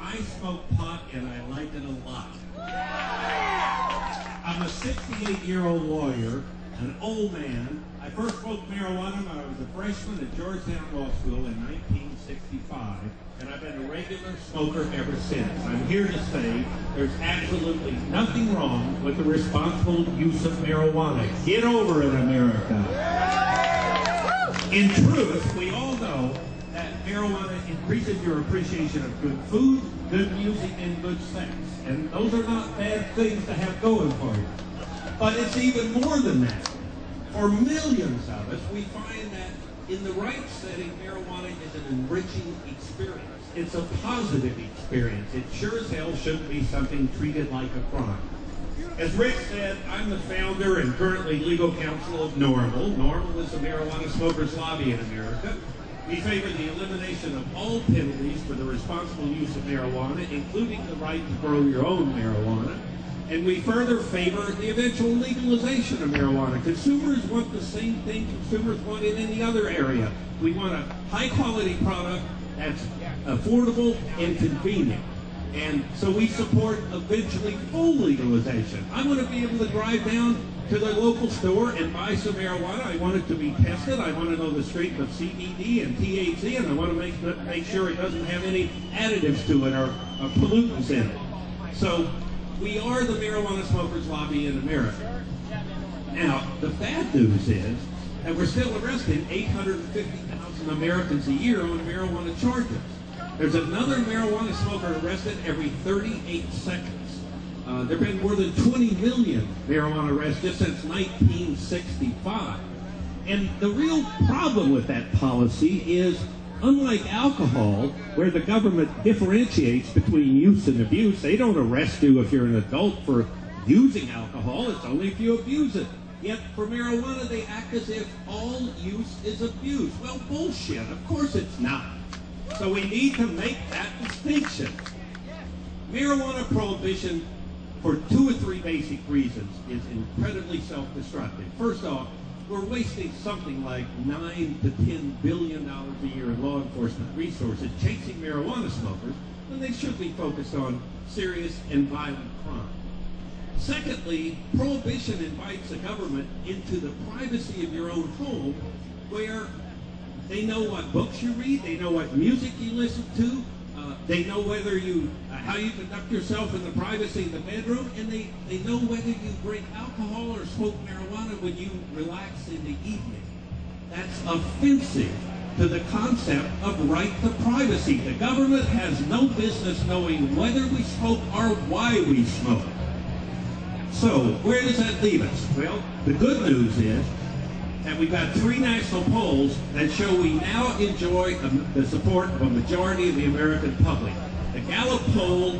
Speaker 21: I smoke pot and I like it a lot. I'm a 68-year-old lawyer, an old man. I first smoked marijuana when I was a freshman at Georgetown Law School in 1965, and I've been a regular smoker ever since. I'm here to say there's absolutely nothing wrong with the responsible use of marijuana. Get over it, America. In truth, we all know that marijuana increases your appreciation of good food, good music, and good sex. And those are not bad things to have going for you. But it's even more than that. For millions of us, we find that in the right setting, marijuana is an enriching experience. It's a positive experience. It sure as hell shouldn't be something treated like a crime. As Rick said, I'm the founder and currently legal counsel of NORML. NORML is the marijuana smokers lobby in America. We favor the elimination of all penalties for the responsible use of marijuana, including the right to grow your own marijuana. And we further favor the eventual legalization of marijuana. Consumers want the same thing consumers want in any other area. We want a high-quality product that's affordable and convenient. And so we support eventually full legalization. I want to be able to drive down to the local store and buy some marijuana. I want it to be tested. I want to know the strength of CBD and THC, and I want to make sure it doesn't have any additives to it or pollutants in it. So we are the marijuana smokers lobby in America. Now, the bad news is that we're still arresting 850,000 Americans a year on marijuana charges. There's another marijuana smoker arrested every 38 seconds. There have been more than 20 million marijuana arrests just since 1965. And the real problem with that policy is, unlike alcohol, where the government differentiates between use and abuse, they don't arrest you if you're an adult for using alcohol. It's only if you abuse it. Yet for marijuana, they act as if all use is abuse. Well, bullshit. Of course it's not. So we need to make that distinction. Marijuana prohibition, for 2 or 3 basic reasons, is incredibly self-destructive. First off, we're wasting something like $9 to $10 billion a year in law enforcement resources chasing marijuana smokers when they should be focused on serious and violent crime. Secondly, prohibition invites the government into the privacy of your own home, where they know what books you read, they know what music you listen to, they know whether how you conduct yourself in the privacy of the bedroom, and they know whether you drink alcohol or smoke marijuana when you relax in the evening. That's offensive to the concept of right to privacy. The government has no business knowing whether we smoke or why we smoke. So, where does that leave us? Well, the good news is that we've got 3 national polls that show we now enjoy the support of a majority of the American public. The Gallup poll,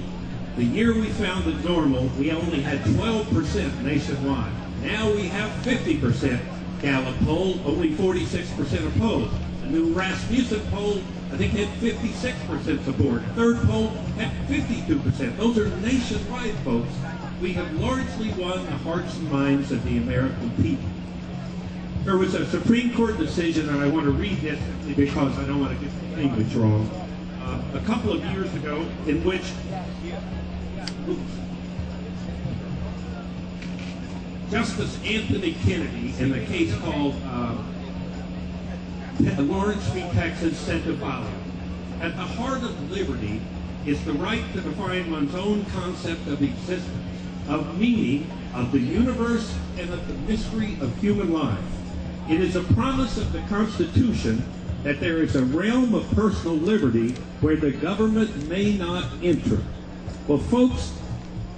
Speaker 21: the year we founded NORML, we only had 12% nationwide. Now we have 50% Gallup poll, only 46% opposed. The new Rasmussen poll, I think, had 56% support. Third poll had 52%. Those are nationwide votes. We have largely won the hearts and minds of the American people. There was a Supreme Court decision, and I want to read this simply because I don't want to get the language wrong, a couple of years ago, in which Justice Anthony Kennedy, in the case called Lawrence v. Texas, said to follow: at the heart of liberty is the right to define one's own concept of existence, of meaning, of the universe, and of the mystery of human life. It is a promise of the Constitution that there is a realm of personal liberty where the government may not enter. Well, folks,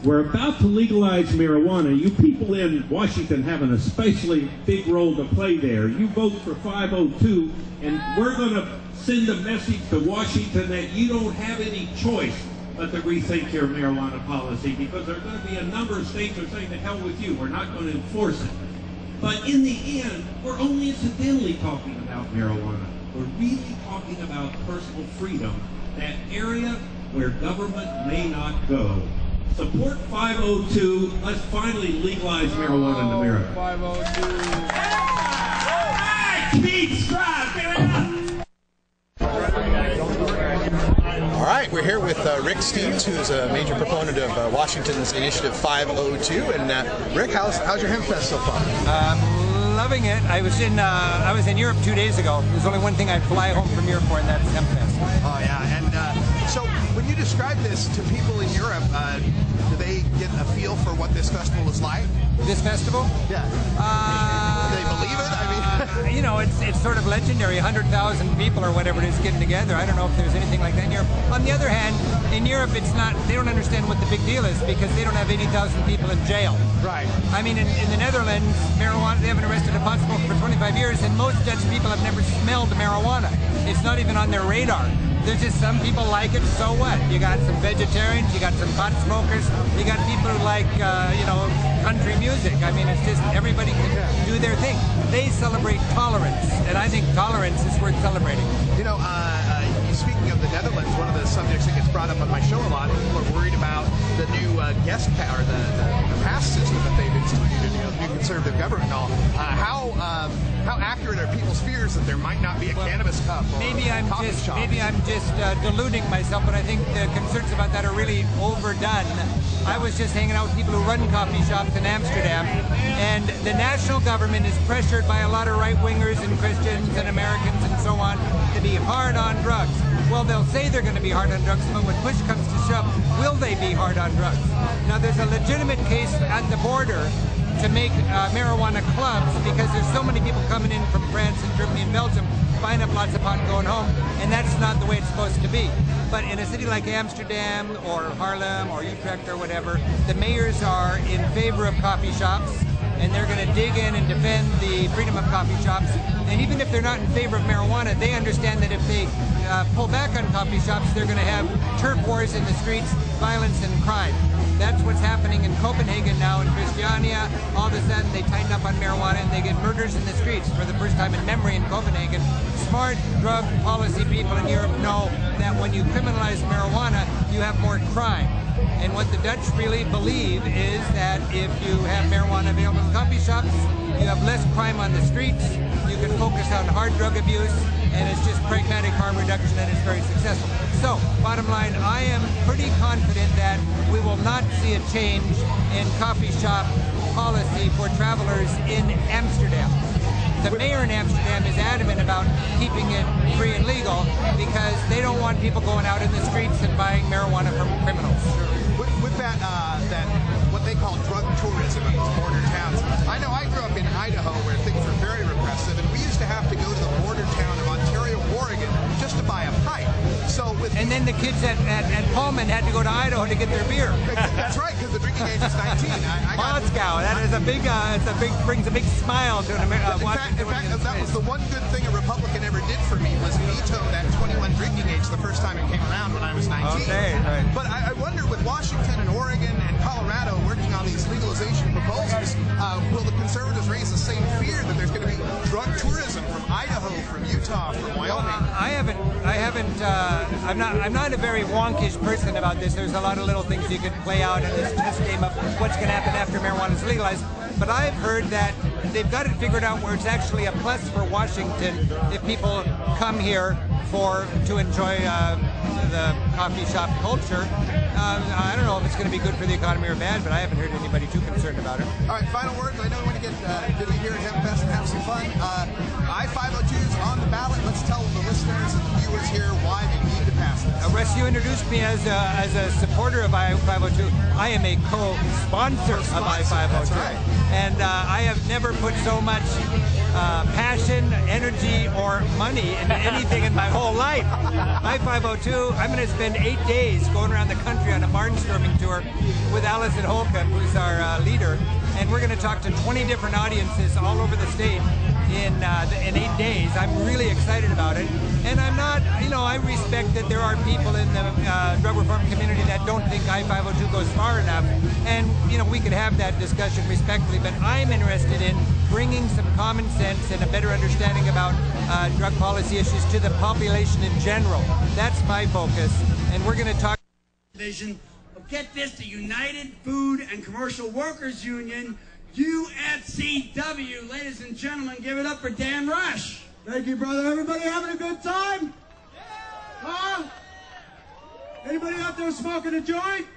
Speaker 21: we're about to legalize marijuana. You people in Washington have an especially big role to play there. You vote for 502, and we're going to send a message to Washington that you don't have any choice but to rethink your marijuana policy, because there are going to be a number of states that are saying, to hell with you, we're not going to enforce it. But in the end, we're only incidentally talking about marijuana. We're really talking about personal freedom, that area where government may not go. Support 502. Let's finally legalize marijuana in America.
Speaker 10: 502.
Speaker 21: All right, Keith Stroup, give it up.
Speaker 7: All right, we're here with Rick Steves, who's a major proponent of Washington's Initiative 502. And Rick, how's your Hempfest so far?
Speaker 5: Loving it. I was in Europe 2 days ago. There's only one thing I'd fly home from Europe for, and that's Hempfest.
Speaker 7: Oh yeah, and so when you describe this to people in Europe, do they get a feel for what this festival is like?
Speaker 5: This festival?
Speaker 7: Yeah. Do they believe it? I mean,
Speaker 5: you know, it's sort of legendary. 100,000 people or whatever it is getting together. I don't know if there's anything like that in Europe. On the other hand, in Europe, it's not. They don't understand what the big deal is because they don't have 80,000 people in jail.
Speaker 7: Right.
Speaker 5: I mean, in the Netherlands, marijuana, they haven't arrested a pot smoker for 25 years, and most Dutch people have never smelled marijuana. It's not even on their radar. There's just some people like it, so what? You got some vegetarians, you got some pot smokers, you got people who like, country music. I mean, it's just everybody can do their thing. They celebrate tolerance, and I think tolerance is worth celebrating.
Speaker 7: You know, speaking of the Netherlands, one of the subjects that gets brought up on my show a lot, people are worried about the new guest power, the pass system that they've instituted, the new conservative government and all. How accurate are people's fears that there might not be a cannabis cup or coffee shop?
Speaker 5: Maybe I'm just deluding myself, but I think the concerns about that are really overdone. I was just hanging out with people who run coffee shops in Amsterdam, and the national government is pressured by a lot of right-wingers and Christians and Americans and so on to be hard on drugs. Well, they'll say they're going to be hard on drugs, but when push comes to shove, will they be hard on drugs? Now, there's a legitimate case at the border to make marijuana clubs because there's so many people coming in from France and Germany and Belgium buying up lots of pot and going home, and that's not the way it's supposed to be. But in a city like Amsterdam or Haarlem or Utrecht or whatever, the mayors are in favor of coffee shops, and they're going to dig in and defend the freedom of coffee shops. And even if they're not in favor of marijuana, they understand that if they pull back on coffee shops, they're going to have turf wars in the streets, violence and crime. That's what's happening in Copenhagen now, in Christiania. All of a sudden, they tighten up on marijuana and they get murders in the streets for the first time in memory in Copenhagen. Smart drug policy people in Europe know that when you criminalize marijuana, you have more crime. And what the Dutch really believe is that if you have marijuana available in coffee shops, you have less crime on the streets, you can focus on hard drug abuse, and it's just pragmatic harm reduction, and it's very successful. So, bottom line, I am pretty confident that we will not see a change in coffee shop policy for travelers in Amsterdam. The mayor in Amsterdam is adamant about keeping it free and legal because they don't want people going out in the streets and buying marijuana from criminals.
Speaker 7: With that what they call drug tourism in these border towns, I know I grew up in Idaho where things were very repressive, and we used to have to go to the border town of Ontario, Oregon, just to buy a pipe. And
Speaker 5: then the kids at Pullman had to go to Idaho to get their beer.
Speaker 7: That's right, because the drinking age is 19.
Speaker 5: Moscow, that is brings a big smile to an American.
Speaker 7: In fact, that was the one good thing a Republican ever did for me, was veto that 21 drinking age the first time it came around when I was 19.
Speaker 5: Okay, right.
Speaker 7: But I wonder, with Washington and Oregon and Colorado working on these legalization proposals, will the conservatives raise the same fear that there's going to be drug tourism from Idaho, from Utah, from Wyoming?
Speaker 5: I'm not a very wonkish person about this. There's a lot of little things you could play out in this chess game of what's going to happen after marijuana is legalized. But I've heard that they've got it figured out where it's actually a plus for Washington if people come here to enjoy the coffee shop culture. I don't know if it's going to be good for the economy or bad, but I haven't heard anybody too concerned about it.
Speaker 7: All right, final words. I know we want to get good here at Hempfest and have some fun. I-502 is on the ballot. Let's tell the listeners and the viewers here why they need to pass this.
Speaker 5: Russ, you introduced me as a supporter of I-502. I am a co-sponsor of I-502.
Speaker 7: That's right.
Speaker 5: And I have never put so much passion, energy, or money into anything in my whole life. I-502, I'm going to spend 8 days going around the country on a barnstorming tour with Allison Holcomb, who's our leader, and we're going to talk to 20 different audiences all over the state in 8 days. I'm really excited about it, and I'm not, I respect that there are people in the drug reform community that don't think I-502 goes far enough, and we could have that discussion respectfully, but I'm interested in bringing some common sense and a better understanding about drug policy issues to the population in general. That's my focus, and we're going to talk
Speaker 3: division of, get this, the United Food and Commercial Workers Union, UFCW. Ladies and gentlemen, give it up for Dan Rush.
Speaker 6: Thank you, brother. Everybody having a good time? Huh? Anybody out there smoking a joint?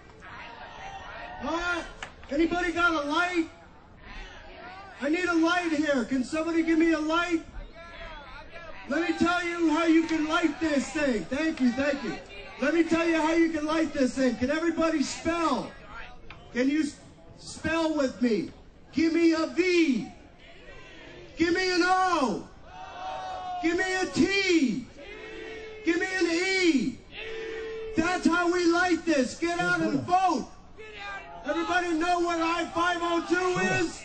Speaker 6: Huh? Anybody got a light? I need a light here. Can somebody give me a light? Let me tell you how you can light this thing. Thank you, thank you. Let me tell you how you can light this thing. Can everybody spell? Can you spell with me? Give me a V. Give me an O. Give me a T. Give me an E. That's how we light this. Get out and vote. Everybody know what I-502 is?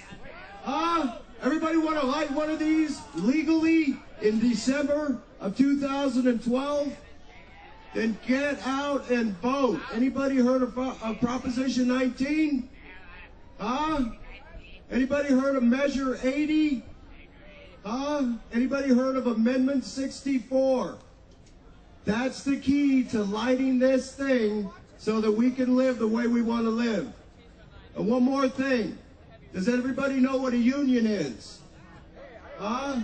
Speaker 6: Everybody want to light one of these legally in December of 2012? Then get out and vote. Anybody heard of Proposition 19? Anybody heard of Measure 80? Anybody heard of Amendment 64? That's the key to lighting this thing so that we can live the way we want to live. And one more thing. Does everybody know what a union is? A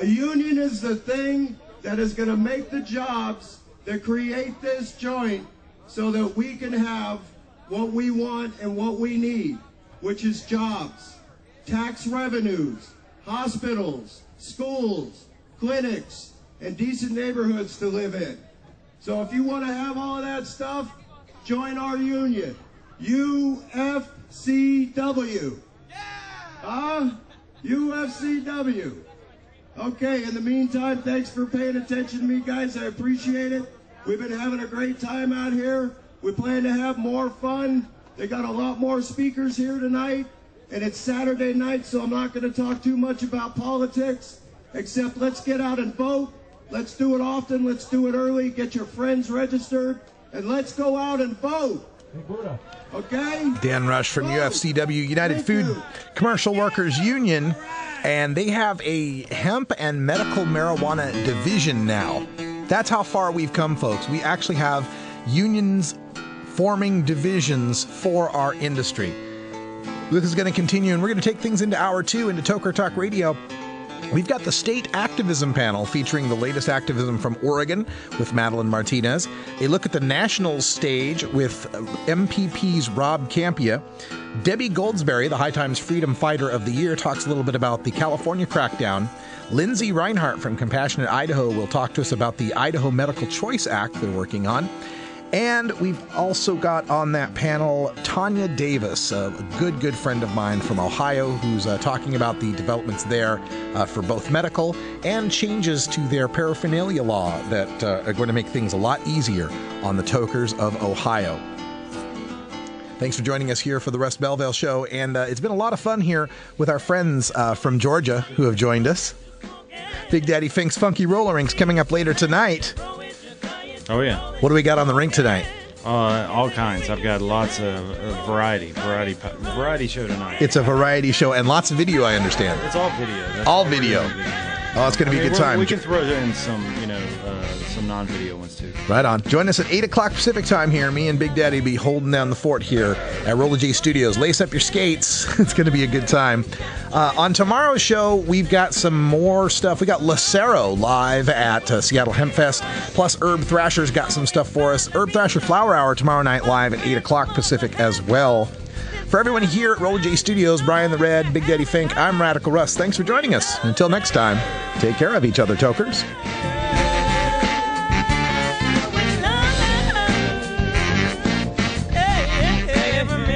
Speaker 6: union is the thing that is going to make the jobs that create this joint so that we can have what we want and what we need, which is jobs, tax revenues, hospitals, schools, clinics, and decent neighborhoods to live in. So if you want to have all of that stuff, join our union, UFCW. UFCW. Okay, in the meantime, thanks for paying attention to me, guys. I appreciate it. We've been having a great time out here. We plan to have more fun. They got a lot more speakers here tonight, and it's Saturday night, so I'm not going to talk too much about politics, except let's get out and vote. Let's do it often. Let's do it early. Get your friends registered, and let's go out and vote. Okay?
Speaker 7: Dan Rush from UFCW, United Food Commercial Workers Union, and they have a hemp and medical marijuana division now. That's how far we've come, folks. We actually have unions forming divisions for our industry. This is going to continue, and we're going to take things into Hour 2 into Toker Talk Radio. We've got the State Activism Panel featuring the latest activism from Oregon with Madeline Martinez. A look at the national stage with MPP's Rob Campia. Debbie Goldsberry, the High Times Freedom Fighter of the Year, talks a little bit about the California crackdown. Lindsay Reinhart from Compassionate Idaho will talk to us about the Idaho Medical Choice Act they're working on. And we've also got on that panel Tanya Davis, a good friend of mine from Ohio, who's talking about the developments there for both medical and changes to their paraphernalia law that are going to make things a lot easier on the tokers of Ohio. Thanks for joining us here for the Russ Belville Show, and it's been a lot of fun here with our friends from Georgia who have joined us. Big Daddy Fink's Funky Roller Rink's coming up later tonight.
Speaker 8: Oh, yeah.
Speaker 7: What do we got on the rink tonight?
Speaker 8: All kinds. I've got lots of variety show tonight.
Speaker 7: It's a variety show and lots of video, I understand.
Speaker 8: It's all video.
Speaker 7: All video. Oh, it's going to be a good time.
Speaker 8: We can throw in some, some non-video ones too.
Speaker 7: Right on. Join us at 8 o'clock Pacific time here. Me and Big Daddy be holding down the fort here at Roller J Studios. Lace up your skates. It's going to be a good time. On tomorrow's show, we've got some more stuff. We got Lucero live at Seattle Hempfest. Plus, Herb Thrasher's got some stuff for us. Herb Thrasher Flower Hour tomorrow night live at 8 o'clock Pacific as well. For everyone here at Roller J Studios, Brian the Red, Big Daddy Fink, I'm Radical Russ. Thanks for joining us. Until next time, take care of each other, tokers.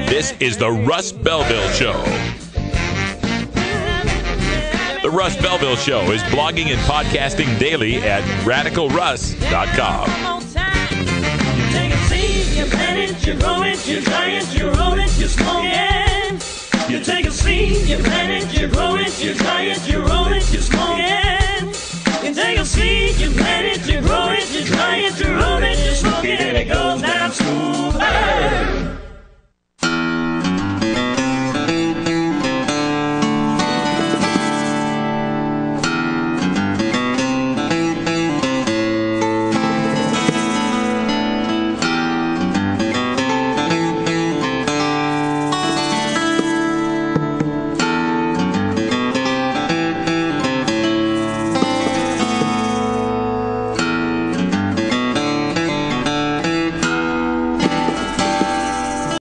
Speaker 1: This is the Russ Belville Show. The Russ Belville Show is blogging and podcasting daily at radicalruss.com.
Speaker 2: You take a seed, you plant it, you grow it, you dry it, you roll it, you smoke it. You take a seed, you plant it, you grow it, you dry it, you roll it, you smoke it. You take a seed, you plant it, you grow it, you dry it, you roll it, you smoke it, and it goes down smooth.